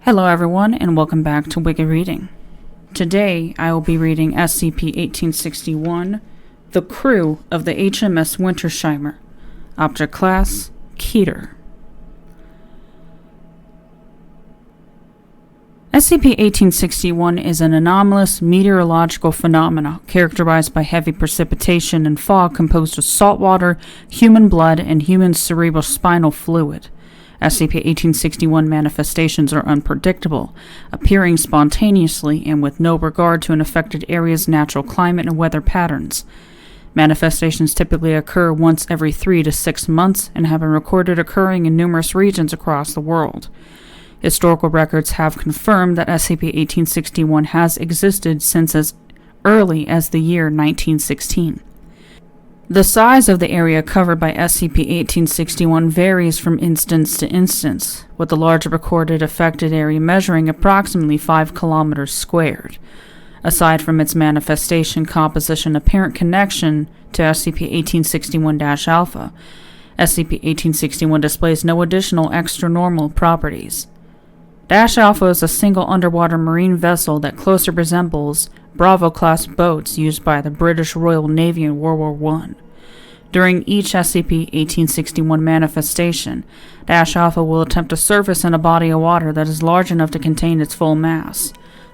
Hello everyone, and welcome back to Wicked Reading. Today I will be reading SCP-1861, The Crew of the HMS Wintersheimer. Object Class, Keter. SCP-1861 is an anomalous meteorological phenomena characterized by heavy precipitation and fog composed of saltwater, human blood, and human cerebrospinal fluid. SCP-1861 manifestations are unpredictable, appearing spontaneously and with no regard to an affected area's natural climate and weather patterns. Manifestations typically occur once every 3 to 6 months and have been recorded occurring in numerous regions across the world. Historical records have confirmed that SCP-1861 has existed since as early as the year 1916. The size of the area covered by SCP-1861 varies from instance to instance, with the larger recorded affected area measuring approximately 5 kilometers squared. Aside from its manifestation, composition, apparent connection to SCP-1861-Alpha, SCP-1861 displays no additional extra-normal properties. Alpha is a single underwater marine vessel that closely resembles Bravo-class boats used by the British Royal Navy in World War I. During each SCP-1861 manifestation, Alpha will attempt to surface in a body of water that is large enough to contain its full mass.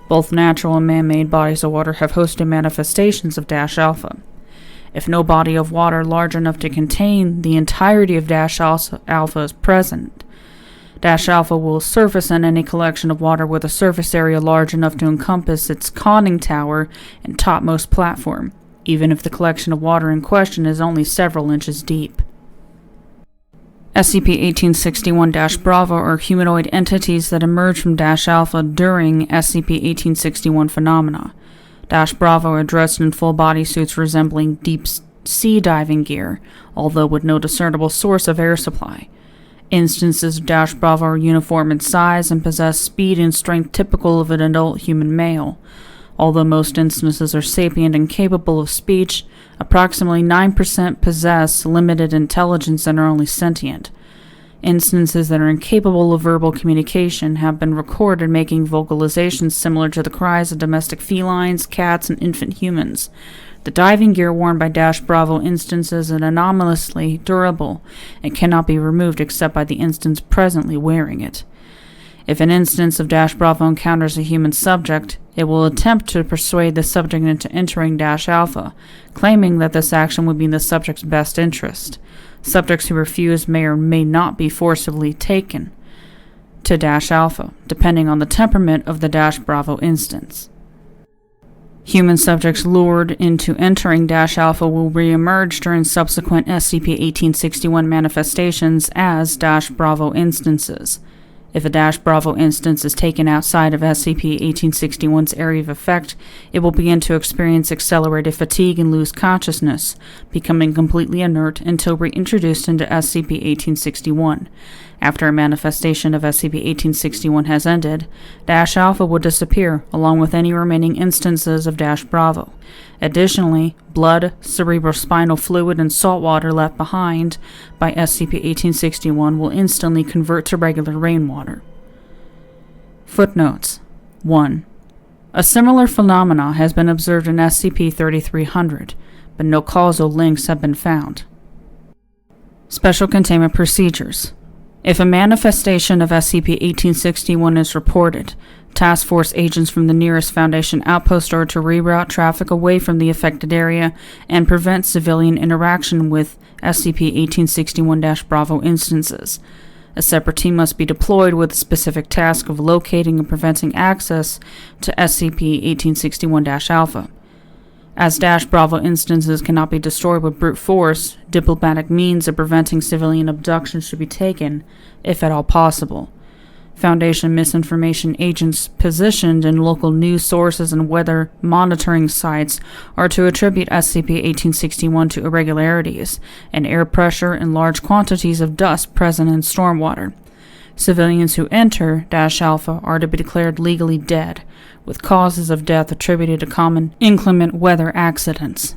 Both natural and man-made bodies of water have hosted manifestations of Alpha. If no body of water large enough to contain the entirety of Alpha is present, Alpha will surface in any collection of water with a surface area large enough to encompass its conning tower and topmost platform, even if the collection of water in question is only several inches deep. SCP-1861-Bravo are humanoid entities that emerge from Alpha during SCP-1861 phenomena. Bravo are dressed in full bodysuits resembling deep sea diving gear, although with no discernible source of air supply. Instances of Bravo are uniform in size and possess speed and strength typical of an adult human male. Although most instances are sapient and capable of speech, approximately 9% possess limited intelligence and are only sentient. Instances that are incapable of verbal communication have been recorded making vocalizations similar to the cries of domestic felines, cats, and infant humans. The diving gear worn by Bravo instances is anomalously durable and cannot be removed except by the instance presently wearing it. If an instance of Bravo encounters a human subject, it will attempt to persuade the subject into entering Alpha, claiming that this action would be in the subject's best interest. Subjects who refuse may or may not be forcibly taken to Alpha, depending on the temperament of the Bravo instance. Human subjects lured into entering Alpha will re-emerge during subsequent SCP-1861 manifestations as Bravo instances. If a Bravo instance is taken outside of SCP-1861's area of effect, it will begin to experience accelerated fatigue and lose consciousness, becoming completely inert until reintroduced into SCP-1861. After a manifestation of SCP-1861 has ended, Alpha will disappear, along with any remaining instances of Bravo. Additionally, blood, cerebrospinal fluid, and salt water left behind by SCP-1861 will instantly convert to regular rainwater. Footnotes 1. A similar phenomena has been observed in SCP-3300, but no causal links have been found. Special Containment Procedures. If a manifestation of SCP-1861 is reported, Task Force agents from the nearest Foundation outpost are to reroute traffic away from the affected area and prevent civilian interaction with SCP-1861-Bravo instances. A separate team must be deployed with the specific task of locating and preventing access to SCP-1861-Alpha. As Bravo instances cannot be destroyed with brute force, diplomatic means of preventing civilian abduction should be taken, if at all possible. Foundation misinformation agents positioned in local news sources and weather monitoring sites are to attribute SCP-1861 to irregularities and air pressure and large quantities of dust present in stormwater. Civilians who enter Alpha are to be declared legally dead, with causes of death attributed to common inclement weather accidents.